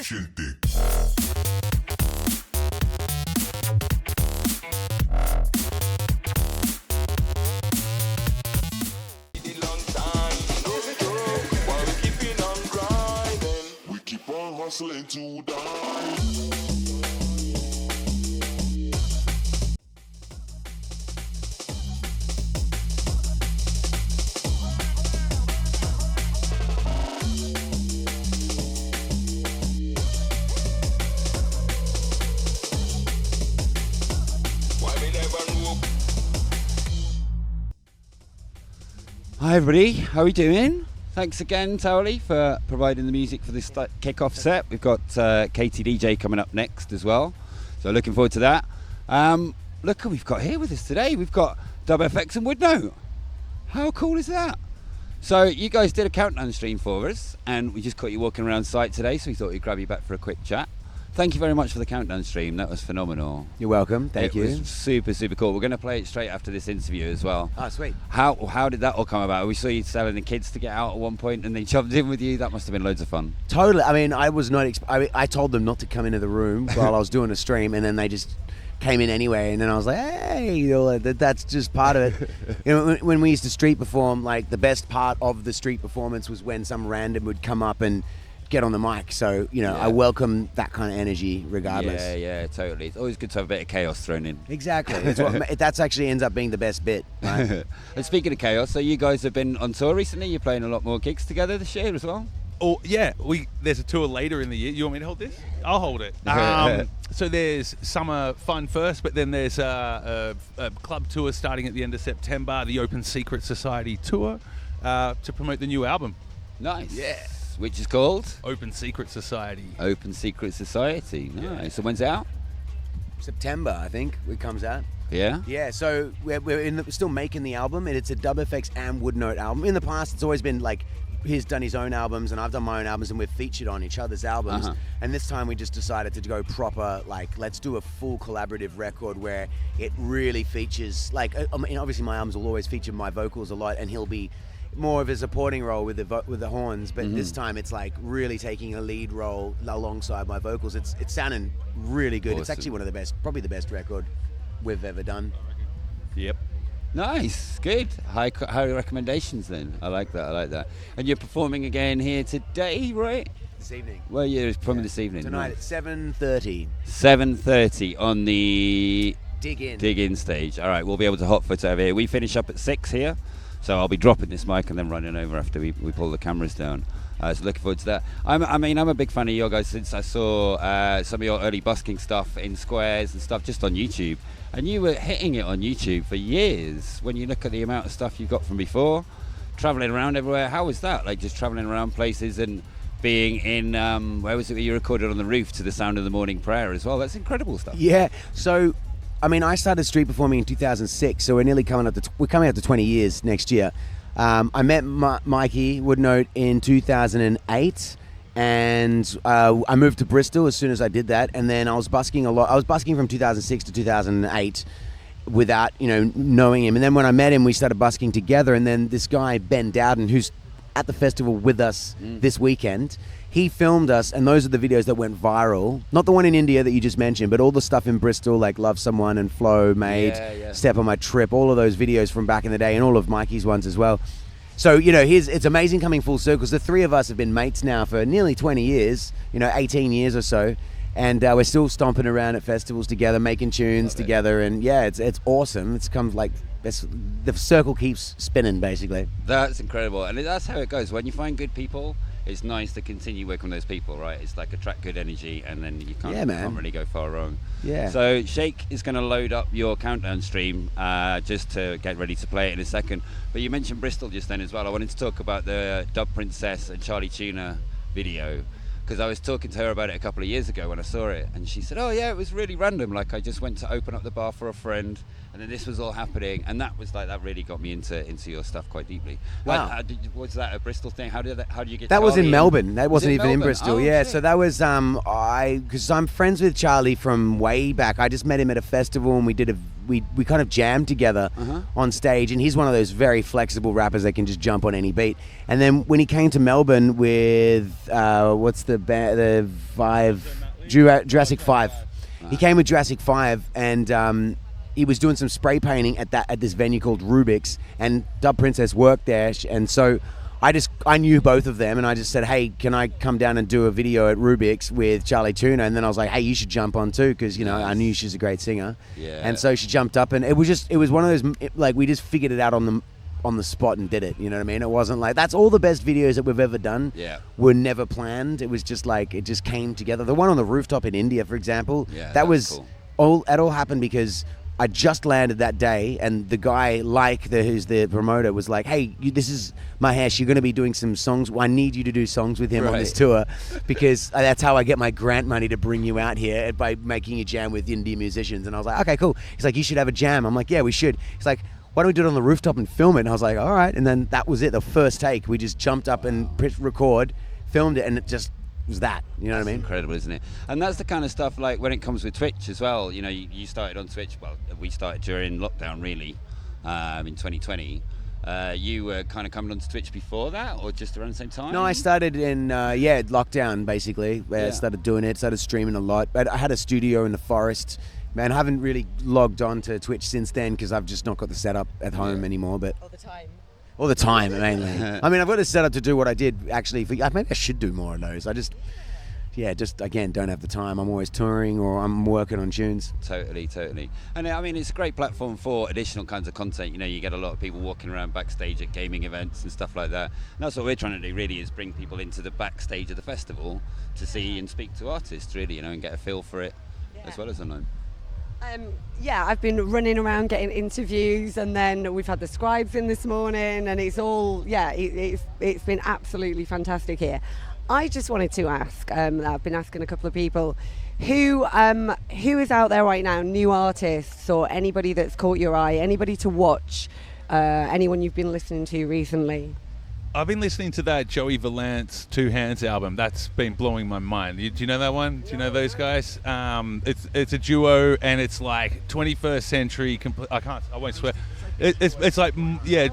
Shindig. We keep on hustling to die. Hi everybody, how are we doing? Thanks again, Towley, for providing the music for this kick-off set. We've got Katie DJ coming up next as well, so looking forward to that. Look who we've got here with us today. We've got GFF and Woodnote. How cool is that? So you guys did a countdown stream for us, and we just caught you walking around site today, so we thought we'd grab you back for a quick chat. Thank you very much for the countdown stream. That was phenomenal. You're welcome. Thank you. It was super, super cool. We're going to play it straight after this interview as well. Oh, sweet. How did that all come about? We saw you telling the kids to get out at one point and they jumped in with you. That must have been loads of fun. Totally. I mean, I was not. I told them not to come into the room while I was doing a stream, and then they just came in anyway. And then I was like, hey, you know, that's just part of it. You know, when we used to street perform, like the best part of the street performance was when some random would come up and get on the mic. So, you know, Yeah. I welcome that kind of energy regardless. Yeah, totally. It's always good to have a bit of chaos thrown in. Exactly. That's actually ends up being the best bit. Right? And speaking of chaos, so you guys have been on tour recently. You're playing a lot more gigs together this year as well. Oh yeah, there's a tour later in the year. You want me to hold this? I'll hold it. So there's summer fun first, but then there's a club tour starting at the end of September, the Open Secret Society tour, to promote the new album. Nice. Yeah. Which is called? Open Secret Society. Open Secret Society. Nice. Yeah. So when's it out? September, I think, it comes out. Yeah? Yeah, so we're still making the album, and it's a GFF and Woodnote album. In the past, it's always been like, he's done his own albums, and I've done my own albums, and we've featured on each other's albums. Uh-huh. And this time we just decided to go proper, like, let's do a full collaborative record where it really features, like, I mean, obviously my albums will always feature my vocals a lot, and he'll be more of a supporting role with the horns, but this time it's like really taking a lead role alongside my vocals. It's sounding really good. Awesome. It's actually one of the best, probably the best record we've ever done. Yep. Nice. Good. High recommendations then. I like that. And you're performing again here today, right? This evening. Well, you're performing this evening. Tonight Nice. at 7:30. 7:30 on the Dig in stage. All right, we'll be able to hotfoot over here. We finish up at 6 here, so I'll be dropping this mic and then running over after we pull the cameras down. So looking forward to that. I'm a big fan of your guys since I saw some of your early busking stuff in squares and stuff just on YouTube. And you were hitting it on YouTube for years. When you look at the amount of stuff you've got from before, traveling around everywhere, how was that? Like just traveling around places and being in, where was it that you recorded on the roof to the sound of the morning prayer as well? That's incredible stuff. Yeah. So, I mean, I started street performing in 2006, so we're nearly coming up to 20 years next year. I met Mikey Woodnote in 2008, and I moved to Bristol as soon as I did that, and then I was busking a lot. I was busking from 2006 to 2008 without, knowing him. And then when I met him, we started busking together, and then this guy, Ben Dowden, who's at the festival with us this weekend, he filmed us, and those are the videos that went viral. Not the one in India that you just mentioned, but all the stuff in Bristol, like Love Someone and Flow Made, Step on My Trip, all of those videos from back in the day, and all of Mikey's ones as well. So, it's amazing coming full circles. The three of us have been mates now for nearly 20 years, 18 years or so, and we're still stomping around at festivals together, making tunes together, and yeah, it's awesome. It's come like, the circle keeps spinning, basically. That's incredible, and that's how it goes. When you find good people, it's nice to continue working with those people, right? It's like attract good energy, and then you can't really go far wrong. Yeah. So Shake is going to load up your countdown stream just to get ready to play it in a second. But you mentioned Bristol just then as well. I wanted to talk about the Dub Princess and Charlie Tuna video, because I was talking to her about it a couple of years ago when I saw it, and she said, oh yeah, it was really random. Like I just went to open up the bar for a friend, and then this was all happening, and that was like, that really got me into your stuff quite deeply. Wow. Was that a Bristol thing? How do you get that? Was in Charlie Melbourne. That wasn't even in Melbourne? Bristol. Oh, yeah. shit. So that was because I'm friends with Charlie from way back. I just met him at a festival, and we we kind of jammed together on stage, and he's one of those very flexible rappers that can just jump on any beat. And then when he came to Melbourne with what's the Jurassic 5. He came with Jurassic 5, and he was doing some spray painting at this venue called Rubik's, and Dub Princess worked there, and so I knew both of them, and I just said, hey, can I come down and do a video at Rubik's with Charlie Tuna? And then I was like, hey, you should jump on too, because I knew she's a great singer. Yeah. And so she jumped up, and it was one of those, like, we just figured it out on the spot and did it. You know what I mean? It wasn't like, that's all the best videos that we've ever done. Were never planned. It was just like, it just came together. The one on the rooftop in India, for example, that was cool. It all happened because I just landed that day, and the guy, who's the promoter, was like, hey, this is Mahesh, you're going to be doing some songs. Well, I need you to do songs with him on this tour, because that's how I get my grant money to bring you out here, by making a jam with indie musicians. And I was like, okay, cool. He's like, you should have a jam. I'm like, yeah, we should. He's like, why don't we do it on the rooftop and film it? And I was like, all right. And then that was it, the first take. We just jumped up and pressed record, filmed it, and it just was that. You know what I mean? Incredible, isn't it? And that's the kind of stuff, like, when it comes with Twitch as well. You know, you started on Twitch. Well, we started during lockdown, really, in 2020. You were kind of coming onto Twitch before that, or just around the same time? No, I started in lockdown, basically. I started doing it, started streaming a lot. But I had a studio in the forest. Man, I haven't really logged on to Twitch since then, because I've just not got the setup at home anymore. But all the time, mainly. I mean, I've got a setup to do what I did, actually. Maybe I should do more of those. I just again, don't have the time. I'm always touring, or I'm working on tunes. Totally. And I mean, it's a great platform for additional kinds of content. You know, you get a lot of people walking around backstage at gaming events and stuff like that. And that's what we're trying to do, really, is bring people into the backstage of the festival to see and speak to artists, really, and get a feel for it as well as online. I've been running around getting interviews, and then we've had the scribes in this morning, and it's all, it's been absolutely fantastic here. I just wanted to ask, I've been asking a couple of people, who is out there right now, new artists or anybody that's caught your eye, anybody to watch, anyone you've been listening to recently? I've been listening to that Joey Valance 2 Hands album. That's been blowing my mind. Do you know that one? Do you know those guys? It's a duo, and it's like 21st century. I won't swear. It's like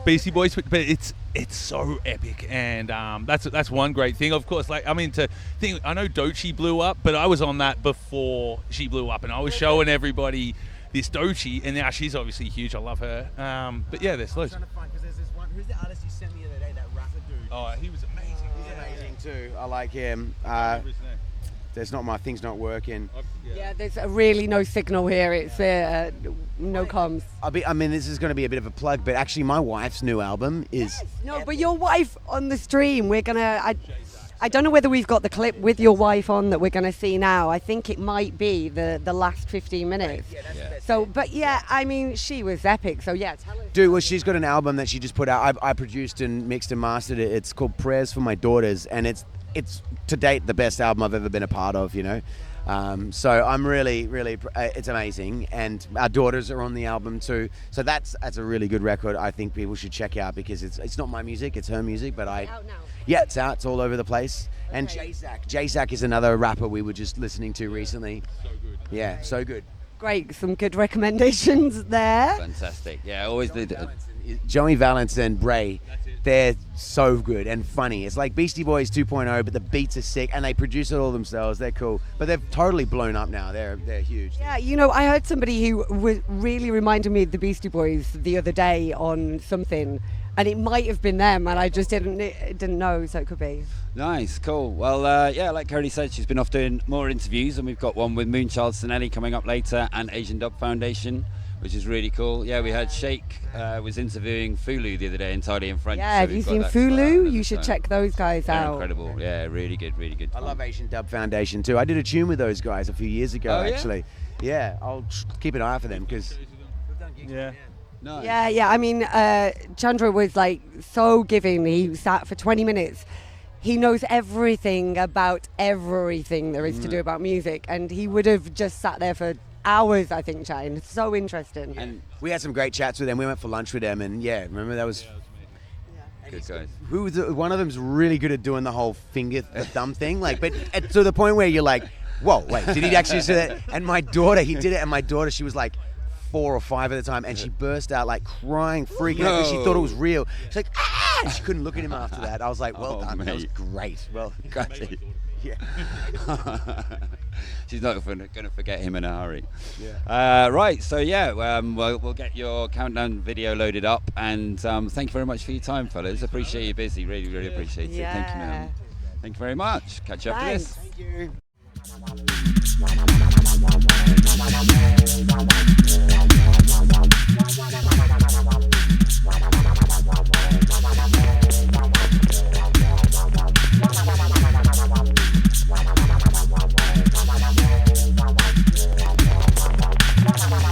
Beastie Boys, but it's so epic, and that's one great thing. Of course, like, I mean, I know Doechii blew up, but I was on that before she blew up, and I was showing everybody this Doechii, and now she's obviously huge. I love her. But yeah, there's loads. I'm trying to find, because there's this one. Who's the artist you sent me the other day? That rapper dude. Oh, he was amazing. He's amazing too. I like him. My thing's not working. There's really no signal here. It's no comms. I mean, this is going to be a bit of a plug, but actually, my wife's new album is. No, but your wife on the stream. We're gonna. I don't know whether we've got the clip with your wife on that we're going to see now. I think it might be the last 15 minutes. So, but I mean, she was epic. So tell us. Dude, well, she's got an album that she just put out. I produced and mixed and mastered it. It's called Prayers for My Daughters, and it's to date the best album I've ever been a part of. So I'm really, it's amazing, and our daughters are on the album too. So that's a really good record. I think people should check out, because it's not my music, it's her music. But out now. Yeah, it's out. It's all over the place. Okay. And J-Sack is another rapper we were just listening to recently. So good. Yeah, so good. Great, some good recommendations there. Fantastic. Yeah, always Joey Valance and Brae. They're so good and funny. It's like Beastie Boys 2.0, but the beats are sick, and they produce it all themselves. They're cool, but they've totally blown up now. They're huge. Yeah, I heard somebody who really reminded me of the Beastie Boys the other day on something, and it might have been them, and I just didn't know, so it could be. Nice, cool. Well, like Cody said, she's been off doing more interviews, and we've got one with Moonchild Sonelli coming up later, and Asian Dub Foundation, which is really cool. Yeah, we had Sheikh was interviewing Fulu the other day entirely in French. Yeah, have you seen Fulu? You should check those guys out. Incredible. Yeah, really good. I love Asian Dub Foundation too. I did a tune with those guys a few years ago, actually. Yeah, I'll keep an eye out for them, because we've done gigs with them. Nice. Yeah. I mean, Chandra was like so giving. He sat for 20 minutes. He knows everything about everything there is to do about music, and he would have just sat there for hours, I think, chatting. It's so interesting. And we had some great chats with them. We went for lunch with them, and remember that was. Good guys. One of them's really good at doing the whole the thumb thing, like, but to the point where you're like, whoa, wait, did he actually say that? And my daughter, he did it, and my daughter, she was like 4 or 5 at the time, and she burst out like crying, freaking out because she thought it was real. She's like, ah! She couldn't look at him after that. I was like, well done. That was great. Well, great. Yeah. She's not going to forget him in a hurry. Yeah. Right, so yeah, we'll get your countdown video loaded up, and thank you very much for your time, fellas. Appreciate you busy. Really, really appreciate it. Thank you, man. Thank you very much. Catch you after this. Thank you.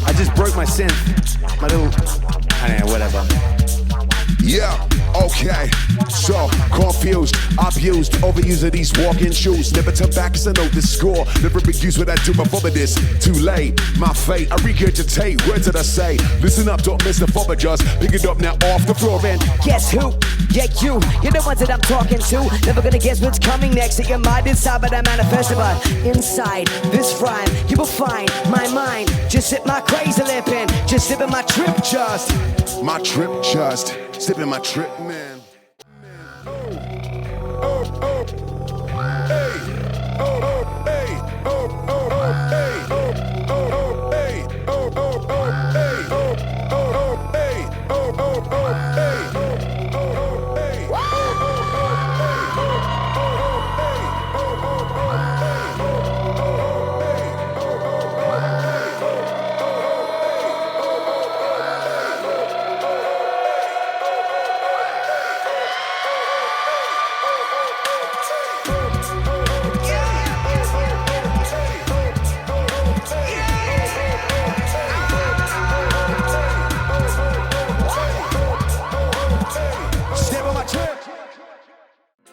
I just broke my synth. My little, I don't know, whatever. Yeah, okay. So confused, abused, overused of these walking shoes. Never turn back cause I know the score. Never be used what I do before this. Too late, my fate. I regurgitate. Words that I say. Listen up, don't miss the former just. Pick it up now off the floor and guess who? Yeah, you're the ones that I'm talking to. Never gonna guess what's coming next. So you might decide, but I manifest it. But inside this rhyme, you will find my mind. Just sip my crazy lippin', just sipping my trip just. my trip just. Sipping my trip, man.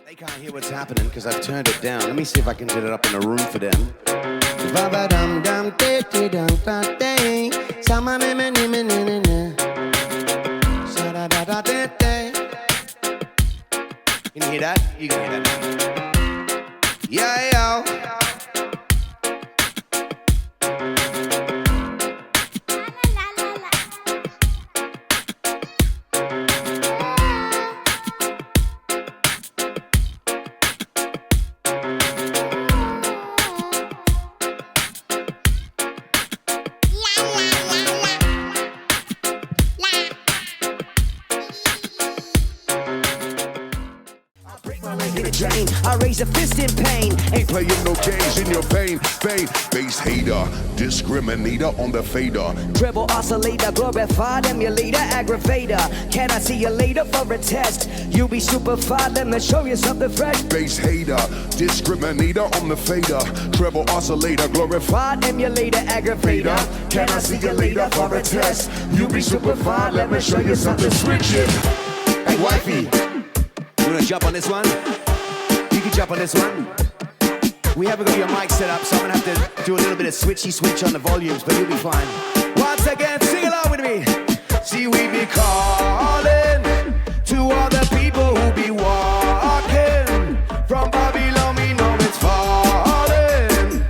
They can't hear what's happening because I've turned it down. Let me see if I can get it up in a room for them. Can you hear that? You can hear that. Yeah, yo. I raise a fist in pain. Ain't playing no games in your vein. Bass hater, discriminator on the fader. Treble oscillator, glorified emulator, aggravator. Can I see you later for a test? You be stupefied, let me show you something fresh. Bass hater, discriminator on the fader. Treble oscillator, glorified emulator, aggravator. Can I see you later for a test? You be stupefied, let me show you something switch it. Hey, wifey, you wanna jump on this one? You can jump on this one. We haven't got your mic set up, so I'm gonna have to do a little bit of switch on the volumes, but you'll be fine. Once again, sing along with me. See, we be calling to all the people who be walking from Babylon. We know it's falling.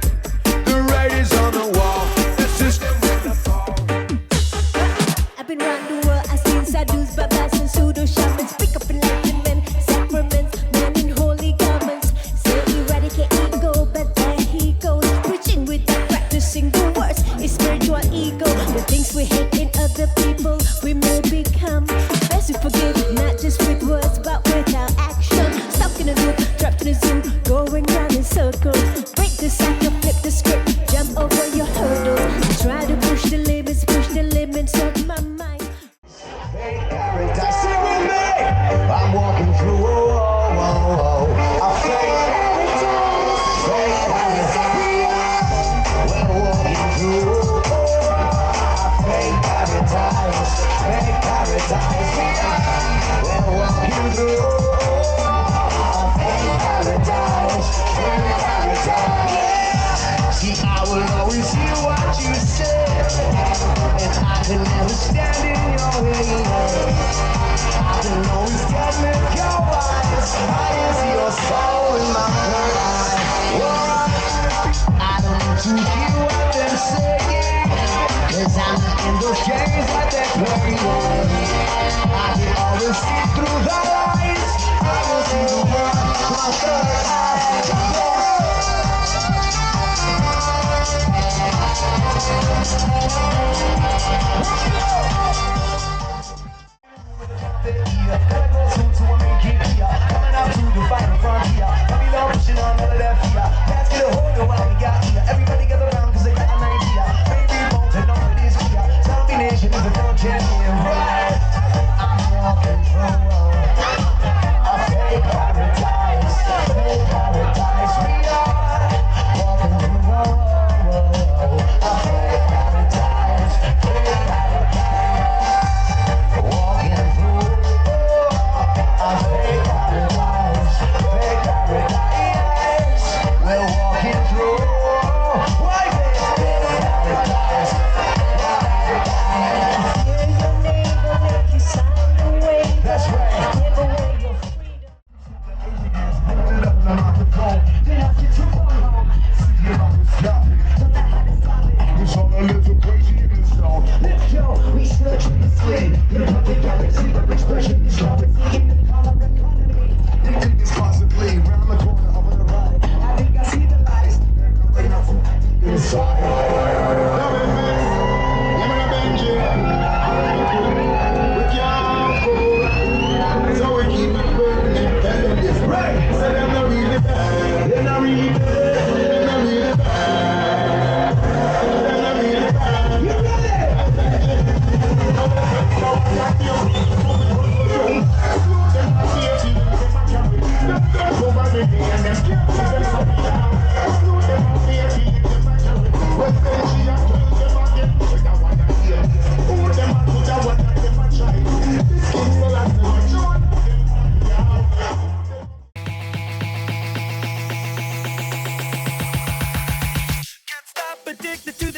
The rain is on the wall. The system will fall. I've been around the world. I've seen sadhus, babas, and pseudo shamans. Pick up enlightenment, sacraments, men in holy garments. Say eradicate ego, but there he goes, preaching without practicing the words. It's spiritual ego. The things we hate in other people, we may become. Best to forgive, not just with words, but without action. Stuck in a loop, trapped in a zoo, going round in circles. Break the cycle, flip the script, jump over your hurdles. Try to push the limits of my mind. Paradise, sing with me. I'm walking through a fake paradise. We're walking through a fake paradise. We're walking through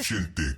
Shindig.